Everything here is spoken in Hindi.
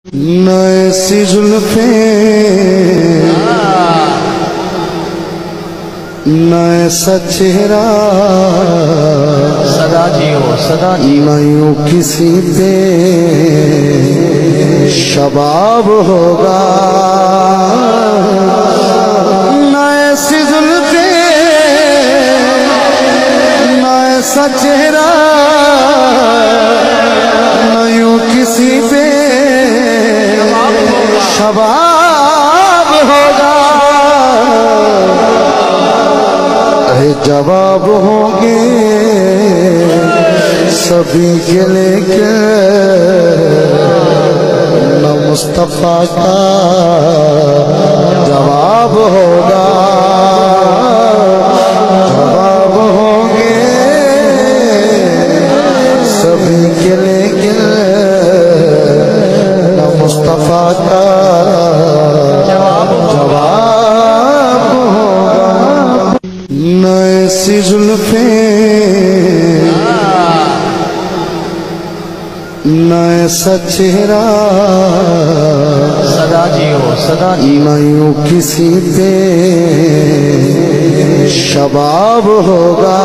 नए सी जुल्फे नए सा चेहरा सदा जियो सदा नयूं किसी पे शबाब होगा। नए सी जुल्फे नए सा चेहरा नयूं किसी पे शबाब होगा। जवाब होंगे सभी के लेके न मुस्तफा का जवाब होगा। जवाब होंगे सभी के लेके न मुस्तफा का जवाब होगा। नए सी जुल्फे नए सा चेहरा सदा जियो सदा नयूं किसी पे शबाब होगा।